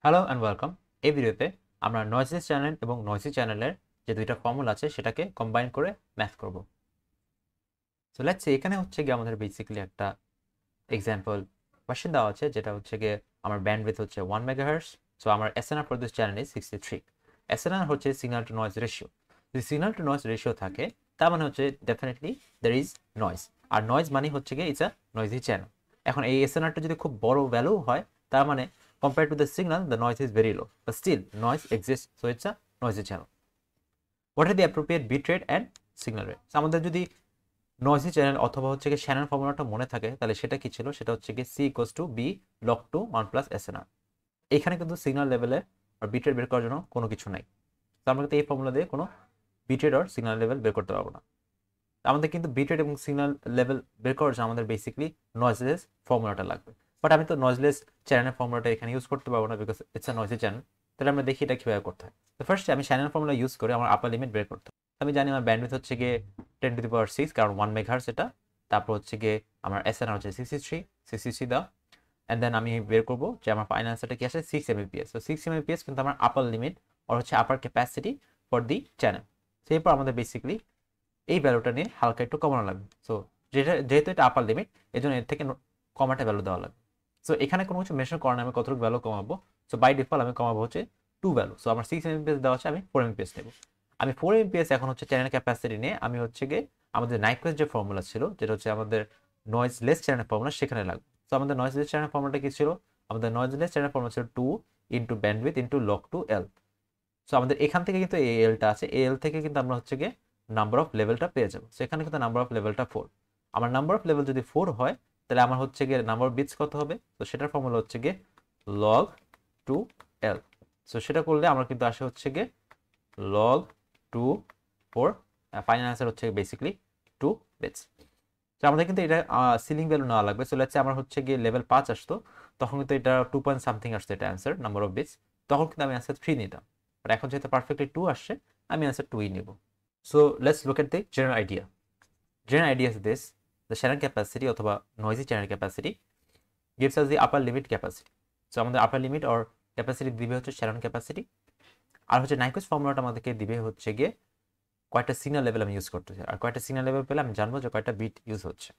Hello and welcome. এই ভিডিওতে আমরা নয়েজলেস চ্যানেল এবং নয়েজি চ্যানেলের যে দুইটা ফর্মুলা আছে সেটাকে কম্বাইন করে ম্যাথ করব। সো লেটস সে এখানে হচ্ছে গিয়ে আমাদের বেসিক্যালি একটা এক্সাম্পল কোয়েশ্চেন দেওয়া আছে, যেটা হচ্ছে গিয়ে আমার ব্যান্ডউইথ হচ্ছে 1 মেগাহার্টজ। সো আমার SNR for this channel is 63। SNR হচ্ছে সিগন্যাল টু নয়েজ রেশিও। যদি সিগন্যাল টু নয়েজ রেশিও থাকে তার মানে হচ্ছে ডেফিনেটলি দের ইজ নয়েজ। আর নয়েজ মানে হচ্ছে গিয়ে ইটস আ নয়েজি চ্যানেল। এখন এই এসএনআরটা যদি খুব বড় ভ্যালু হয় তার মানে compared to the signal the noise is very low, but still noise exists, so it's a noisy channel. What are the appropriate bit rate and signal rate? So আমাদের যদি নয়েজি চ্যানেল অথবা হচ্ছে কি Shannon ফর্মুলাটা মনে থাকে তাহলে সেটা কি ছিল, সেটা হচ্ছে কি C equals to B log two 1 plus SNR. এখানে কিন্তু সিগন্যাল লেভেলে আর বিট রেট বের করার জন্য কোনো কিছু নাই। তো আমরা কিন্তু এই ফর্মুলা দিয়ে কোনো বিট রেট আর সিগন্যাল লেভেল বের করতে পারবো না। আমাদের কিন্তু বিট রেট এবং সিগন্যাল লেভেল বের করার জন্য আমাদের বেসিক্যালি নয়েজলেস ফর্মুলাটা লাগবে। বাট আমি তো নয়েজলেস চ্যানেলের ফর্মুলাটা এখানে ইউজ করতে পারবো না, because it's a noisy channel. তাহলে আমরা দেখি এটা কীভাবে করতে হয়। তো ফার্স্টে আমি চ্যানেল ফর্মুলা ইউজ করে আমার আপার লিমিট বের করতে হবে। আমি জানি আমার ব্যান্ডউইথ হচ্ছে গিয়ে 10⁶, কারণ 1 মেগাহার্টজ এটা। তারপর হচ্ছে গিয়ে আমার এসএনআর হচ্ছে 63 দাও। অ্যান্ড দেন আমি বের করবো যে আমার ফাইনাল অ্যান্সারটা কি আসে 6 Mbps। তো 6 Mbps কিন্তু আমার আপার লিমিট আর হচ্ছে আপার ক্যাপাসিটি ফর দি চ্যানেল। তো এরপর আমাদের বেসিক্যালি এই ভ্যালুটা নিয়ে হালকা একটু কমানো লাগবে। সো যেহেতু এটা আপার লিমিট, এই জন্য এর থেকে কমাটা ভ্যালু দেওয়া লাগবে। সো এখানে কোনো কিছু মেনশন করার আমি কতটুকু ভ্যালু কমাবো। সো বাই ডিফল্ট আমি কমাবো হচ্ছে 2 ভ্যালু। সো আমার 6 Mbps দেওয়া আছে, আমি 4 Mbps নেব। আমি 4 Mbps এখন হচ্ছে চ্যানেল ক্যাপাসিটি নিয়ে আমি হচ্ছে গিয়ে আমাদের নাইকুয়েস্ট যে ফর্মুলা ছিল, যেটা হচ্ছে আমাদের নয়েজলেস চ্যানেল ফর্মুলা, সেখানে লাগবে। সো আমাদের নয়েজলেস চ্যানেল ফর্মুলাটা কি ছিল? আমাদের নয়েজলেস চ্যানেল ফর্মুলা ছিল 2 into bandwidth into log two L. So আমাদের এখান থেকে কিন্তু এই এলটা আছে, এই এল থেকে কিন্তু আমরা হচ্ছে গিয়ে নাম্বার অফ লেভেলটা পেয়ে যাবো। সেখানে কিন্তু নাম্বার অফ লেভেলটা 4। আমার নাম্বার অফ লেভেল যদি 4 হয় তাহলে আমার হচ্ছে গিয়ে নাম্বার অফ বিটস কত হবে? তো সেটার ফর্মুলা হচ্ছে গিয়ে লগ টু এল। সো সেটা করলে আমরা কিন্তু আসে হচ্ছে গিয়ে লগ টু 4। ফাইনাল অ্যান্সার হচ্ছে বেসিক্যালি 2 বিটস। তো আমাদের কিন্তু এটা সিলিং ভ্যালু নেওয়া লাগবে। সো লেটস সে আমার হচ্ছে গিয়ে লেভেল 5 আসতো, তখন কিন্তু এটা 2 পয়েন্ট সামথিং আসতো এটা অ্যান্সার নাম্বার অফ বিটস। তখন কিন্তু আমি অ্যান্সার 3 নিতাম। বাট এখন যেহেতু পারফেক্টলি 2 আসছে, আমি অ্যান্সার 2ই নেব। So let's look at the general idea. General idea is this: the channel capacity অথবা noisy channel capacity gives us the upper limit capacity. So আমাদের upper limit or capacity দিবে হচ্ছে channel capacity, আর হচ্ছে নাইকুয়েস্ট ফর্মুলাটা আমাদেরকে দিবে হচ্ছে গিয়ে কয়টা সিগন্যাল লেভেল আমি ইউজ করতেছি, আর কয়টা সিগন্যাল লেভেল পেলে আমি জানবো যে কয়টা বিট ইউজ হচ্ছে।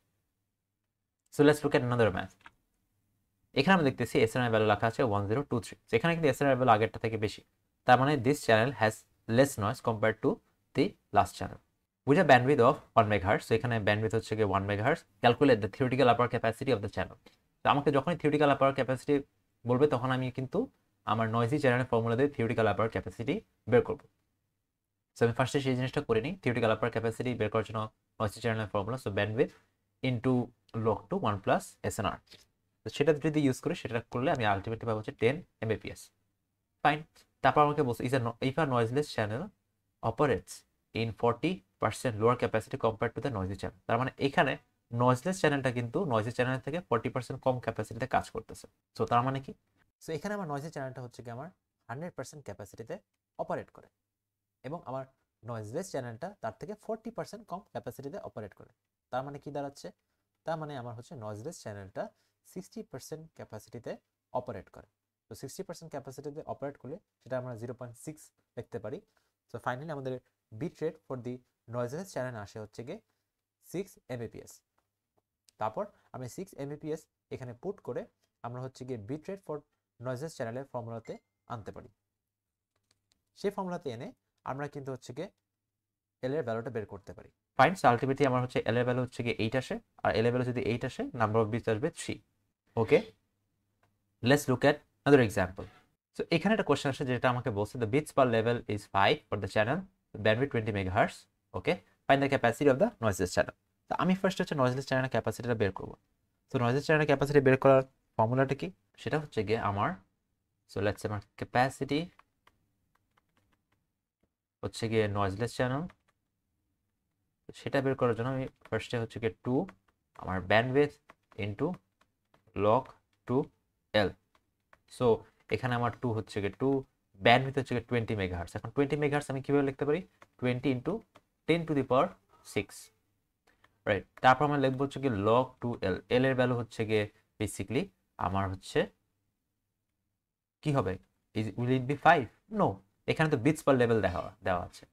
So let's look at another math. এখানে আমরা দেখতেছি এসএনআর ভ্যালু লেখা আছে 1023। এখানে কিন্তু এসএনআর ভ্যালু আগেরটা থেকে বেশি, তার মানে this channel has less noise compare to the last channel with a bandwidth of 1 megahertz. So এখানে bandwidth হচ্ছে গিয়ে 1 megahertz. Calculate the theoretical upper capacity of the channel. তো আমাকে যখনই theoretical upper capacity বলবে তখন আমি কিন্তু আমার নয়েজি চ্যানেলের ফর্মুলা দিয়ে theoretical upper capacity বের করব। সো আমি ফার্স্টে সেই জিনিসটা করে নিই। theoretical upper capacity বের করার জন্য নয়েজি চ্যানেলের formula, so bandwidth into log two 1 plus SNR. তো সেটা যদি ইউজ করি, সেটা করলে আমি আলটিমেটলি পাবো হচ্ছে 10 Mbps। ফাইন। তারপর আমাকে বলছে if a noiseless channel operates in 40% lower capacity compared to the noisy channel, তার মানে এখানে নয়েজলেস চ্যানেলটা কিন্তু নয়েজি চ্যানেল থেকে 40% কম ক্যাপাসিটিতে কাজ করতেছে। সো তার মানে কি? সো এখানে আমার নয়েজি চ্যানেলটা হচ্ছে কি আমার 100% ক্যাপাসিটিতে অপারেট করে, এবং আমার নয়েজলেস চ্যানেলটা তার থেকে 40% কম ক্যাপাসিটিতে অপারেট করে। তার মানে কি দাঁড়াচ্ছে? তার মানে আমার হচ্ছে নয়েজলেস চ্যানেলটা 60% ক্যাপাসিটিতে অপারেট করে। তো 60% ক্যাপাসিটিতে অপারেট করলে সেটা আমরা 0.6 লিখতে পারি। সো ফাইনালি আমাদের bit rate for the noiseless channel আসে হচ্ছে গিয়ে 6 Mbps। তারপর আমি 6 Mbps এখানে পুট করে আমরা হচ্ছে গিয়ে বিট রেট ফর নয়েজলেস চ্যানেলের ফর্মুলাতে আনতে পারি। সেই ফর্মুলাতে এনে আমরা কিন্তু হচ্ছে গিয়ে এল এর ভ্যালুটা বের করতে পারি। ফাইন। সো আলটিমেটলি আমার হচ্ছে এল এর ভ্যালু হচ্ছে গিয়ে 8 আসে, আর এল এর ভ্যালু যদি 8 আসে, নাম্বার অফ বিটস আসবে 3। Okay, let's look at other example. So এখানে একটা কোশ্চেন আসে যেটা আমাকে বলছে the bits per level is 5 for the channel, bandwidth 20 megahertz. Okay, find the capacity of the noiseless channel. তো আমি ফার্স্ট হচ্ছে নয়েজলেস চ্যানেলের ক্যাপাসিটিটা বের করব। তো নয়েজলেস চ্যানেলের ক্যাপাসিটি বের করার ফর্মুলাটা কি? সেটা হচ্ছে গিয়ে আমার, সো লেটস সে আমার ক্যাপাসিটি হচ্ছে গিয়ে নয়েজলেস চ্যানেল, সেটা বের করার জন্য আমি ফার্স্টে হচ্ছে গিয়ে 2 আমার bandwidth into log two L. So এখানে আমার 2 হচ্ছে গিয়ে 2, ব্যান্ডউইথ হচ্ছে গিয়ে 20 মেগাহার্টজ। এখন 20 মেগাহার্টজ আমি কিভাবে লিখতে পারি? 20 ইন্টু 10⁶, রাইট। তারপর আমরা লিখবো হচ্ছে গিয়ে লগ টু এল। এল এর ভ্যালু হচ্ছে গিয়ে বেসিক্যালি আমার হচ্ছে কি হবে? Will it be 5? নো, এখানে তো বিটস পার লেভেল দেওয়া আছে।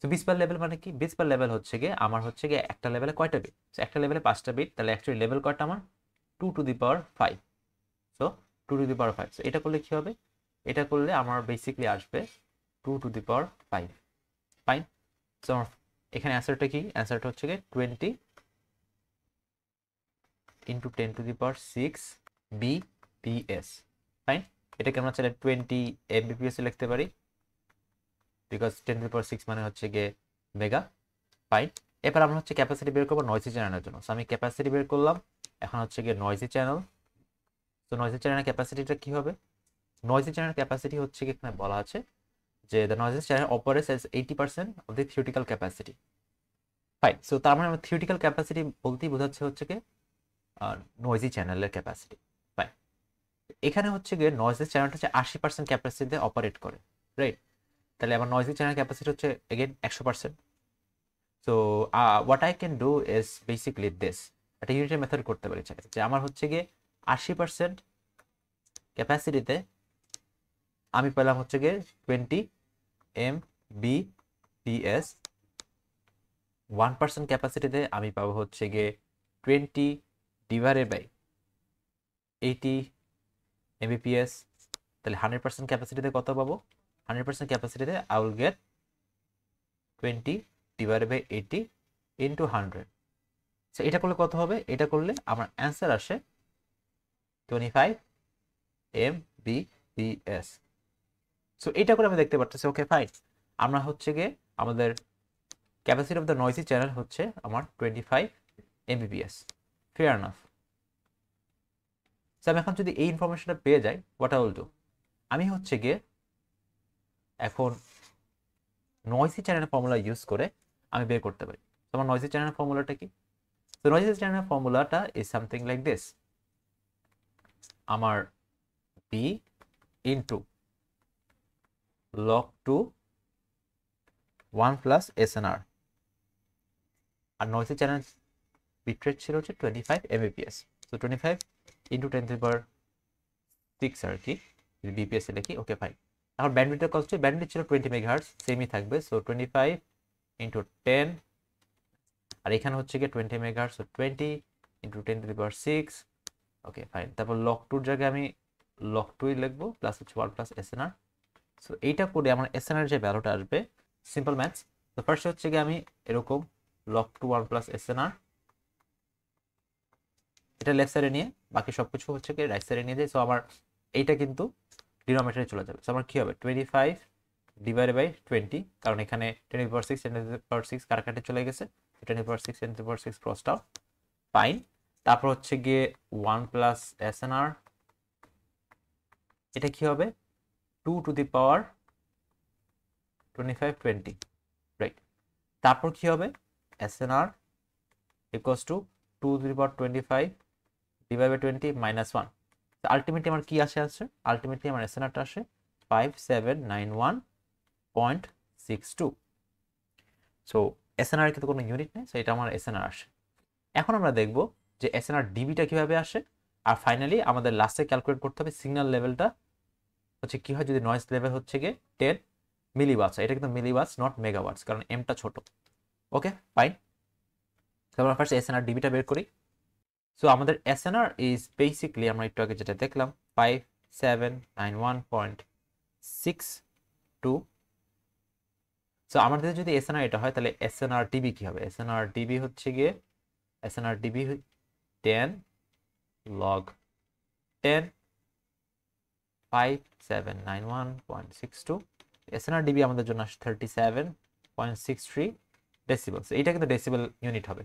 তো বিটস পার লেভেল মানে কি? বিটস পার লেভেল হচ্ছে গিয়ে আমার হচ্ছে গিয়ে একটা লেভেলে কয়টা বিট? একটা লেভেলে 5টা বিট, তাহলে অ্যাকচুয়ালি লেভেল কয়টা আমার? 2 to the power 5। So 2 to the power 5। So এটা করলে কি হবে? এটা করলে আমার বেসিক্যালি আসবে 2 to the power 5। Fine. So এখানে অ্যান্সারটা কি? অ্যান্সারটা হচ্ছে গিয়ে 20 into 10 two the power 6 BPS। Fine. এটাকে আমরা চাইলে 20 MBPS লিখতে পারি, বিকজ 10 টু দি পাওয়ার 6 মানে হচ্ছে গিয়ে মেগা। ফাইন। এবার আমরা হচ্ছে ক্যাপাসিটি বের করবো নয়েজি চ্যানেলের জন্য। সো আমি ক্যাপাসিটি বের করলাম। এখন হচ্ছে গিয়ে নয়েজি চ্যানেল। তো নয়েজি চ্যানেলের ক্যাপাসিটিটা কি হবে? নয়েজি চ্যানেল ক্যাপাসিটি হচ্ছে কি এখানে বলা আছে যে the noisy channel operates as 80% of the theoretical capacity. Fine. So তার মানে আমার থিওরিটিক্যাল ক্যাপাসিটি বলতেই বোঝাচ্ছে হচ্ছে কি নয়েজি চ্যানেলের ক্যাপাসিটি। ফাইন। এখানে হচ্ছে গিয়ে নয়েজি চ্যানেলটা হচ্ছে 80% ক্যাপাসিটিতে অপারেট করে, রাইট? তাহলে আমার নয়েজি চ্যানেল ক্যাপাসিটি হচ্ছে again 100%। So what I can do is basically this, একটা ইউনিটের মেথড করতে পারি চাইলে, যে আমার হচ্ছে গিয়ে 80% ক্যাপাসিটিতে আমি পেলাম হচ্ছে গিয়ে 20 MBPS। 1% ক্যাপাসিটিতে আমি পাবো হচ্ছে গিয়ে 20 ডিভাইডেড বাই 80 MBPS। তাহলে 100% ক্যাপাসিটিতে কত পাবো? 100% ক্যাপাসিটিতে I will get 20 divided by 80 into 100। So এটা করলে কত হবে? এটা করলে আমার অ্যান্সার আসে 25 MBPS। সো এটা করে আমি দেখতে পারতেছি ওকে ফাইন, আমরা হচ্ছে গিয়ে আমাদের capacity of the noisy channel হচ্ছে আমার 25 MBPS। Fair enough. সো আমি এখন যদি এই ইনফরমেশনটা পেয়ে যাই, হোয়াট আই উইল ডু, আমি হচ্ছে গিয়ে এখন নয়েজি চ্যানেলের ফর্মুলা ইউজ করে আমি বের করতে পারি। তো আমার নয়েজি চ্যানেলের ফর্মুলাটা কি? তো নয়েজি চ্যানেলের ফর্মুলাটা ইজ সামথিং লাইক দিস। আমার B into log 2 1 plus SNR, আর নয়েজি চ্যানেল বিট রেট ছিল হচ্ছে 25 MBPS। তো 25 ইন্টু 10 টু দি পাওয়ার 6 আর কি, যদি BPS এ লিখি, ওকে ফাইন। এখন ব্যান্ডউইথের কত ছিল? ব্যান্ডউইথ ছিল 20 মেগাহার্টজ, সেমই থাকবে। সো 25 ইন্টু 10, আর এখানে হচ্ছে গিয়ে 20 megahertz, so 20 into 10 two the power 6। Okay fine. তারপর log 2 জায়গায় আমি log 2 লিখবো, প্লাস হচ্ছে 1 প্লাস SNR। সো এইটা করে আমার SNR যে ভ্যালুটা আসবে, সিম্পল ম্যাথস। তো ফার্স্ট হচ্ছে গিয়ে আমি এরকম log 2 1 প্লাস SNR এটা লেফট সাইডে নিয়ে বাকি সবকিছু হচ্ছে কি রাইট সাইডে নিয়ে যাই। সো আমার এইটা কিন্তু ডিনোমিনেটরে চলে যাবে। সো আমার কি হবে? 25 ডিভাইডেড বাই 20, কারণ এখানে 10 টু পাওয়ার 6 10 টু পাওয়ার 6 কাটাকাটি চলে গেছে। 10 টু পাওয়ার 6 10 টু পাওয়ার 6 ক্রসড আউট। ফাইন। তারপর হচ্ছে গিয়ে 1 প্লাস SNR, এটা কি হবে? 2 টু দি পাওয়ার 25 20, রাইট? তারপর কি হবে? SNR equals to 2 to the power 25 divide by 20 minus 1। Ultimately আমার কি আসে? আলটিমেটলি আমার এসএনআরটা আসে 5791.62। সো এসএনআর কিন্তু কোনো ইউনিট নেই, সো এটা আমার এসএনআর আসে। এখন আমরা দেখব যে এসএনআর ডিবিটা কিভাবে আসে, আর ফাইনালি আমাদের লাস্টে ক্যালকুলেট করতে হবে সিগন্যাল লেভেলটা হচ্ছে কি হয় যদি নয়েজ লেভেল হচ্ছে গিয়ে 10 মিলিওয়াটস। এটা কিন্তু মিলিওয়াটস নট মেগাওয়াটস, কারণ এমটা ছোট। Okay fine. আমরা ফার্স্ট এসএনআর ডিবিটা বের করি। সো আমাদের SNR ইজ বেসিকলি আমরা একটু আগে যেটা দেখলাম 5791.62। সো আমাদের যদি SNR এটা হয়, তাহলে SNR DB কি হবে? SNR DB হচ্ছে গিয়ে SNR DB 10 log 10 5791.62। SNR DB আমাদের জন্য আসে 37.63 ডেসিবেল। এইটা কিন্তু ডেসিবেল ইউনিট হবে।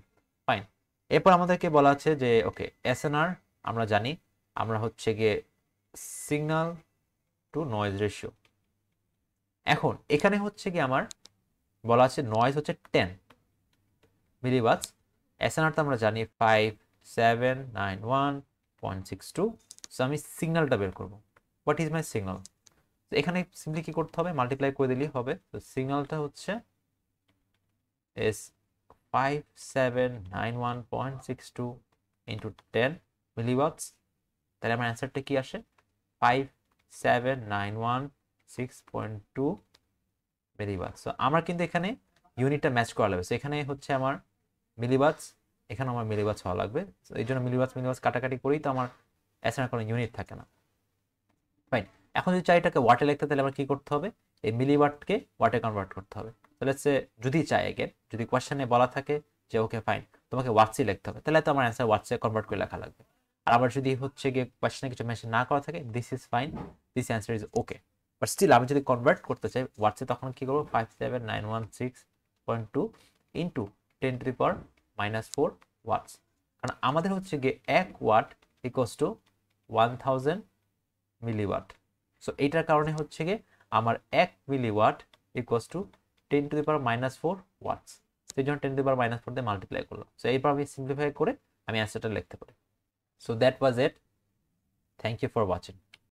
ফাইন। এরপর আমাদেরকে বলা আছে যে ওকে SNR আমরা জানি আমরা হচ্ছে গিয়ে সিগন্যাল টু নয়েজ রেশিও। এখন এখানে হচ্ছে কি আমার বলা আছে নয়েজ হচ্ছে 10 মিলিওয়াটস, SNR তো আমরা জানি 5791.62। সো আমি সিগন্যালটা বের করব। What is my signal? এখানে সিম্পলি কি করতে হবে? মাল্টিপ্লাই করে দিলেই হবে। তো সিগন্যালটা হচ্ছে is 5791.62 ইন্টু 10 মিলিওয়াটস। তাহলে আমার অ্যান্সারটা কি আসে? 5791.6.2 মিলিওয়াট। সো আমার কিন্তু এখানে ইউনিটটা ম্যাচ করা লাগবে। সো এখানে হচ্ছে আমার মিলিওয়াটস, এখানে আমার মিলিওয়াটস হওয়া লাগবে। সো এই জন্য মিলিওয়াটস কাটাকাটি করেই তো আমার এছাড়া কোনো ইউনিট থাকে না। ফাইন, এখন যদি চাই এটাকে ওয়াটে লিখতে, তাহলে আমার কি করতে হবে, এই মিলিওয়াটকে ওয়াটে কনভার্ট করতে হবে। তাহলে সে যদি চাই এগেন, যদি কোয়েশ্চেনে বলা থাকে যে ওকে ফাইন তোমাকে ওয়াটসই লিখতে হবে, তাহলে তো আমার অ্যান্সার ওয়াটসে কনভার্ট করে লেখা লাগবে। আর আবার যদি হচ্ছে গিয়ে কোয়েশ্চেনে কিছু মেনশন না করা থাকে, this is fine, this answer is okay. But still আমি যদি কনভার্ট করতে চাই ওয়াটসে, তখন কি করবো, 57916.2 ইন্টু 10⁻⁻4 ওয়াটস। কারণ আমাদের হচ্ছে গিয়ে 1 watt equals to 1000 milliwatt. So এইটার কারণে হচ্ছে গিয়ে আমার 1 মিলিওয়াট ইকুয়ালস টু 10⁻⁻4 ওয়াটস। সেই জন্য 10⁻⁻4 দিয়ে মাল্টিপ্লাই করলাম। সো এইবার আমি সিম্পলিফাই করে আমি অ্যান্সারটা লিখতে পারি। So that was it. Thank you for watching.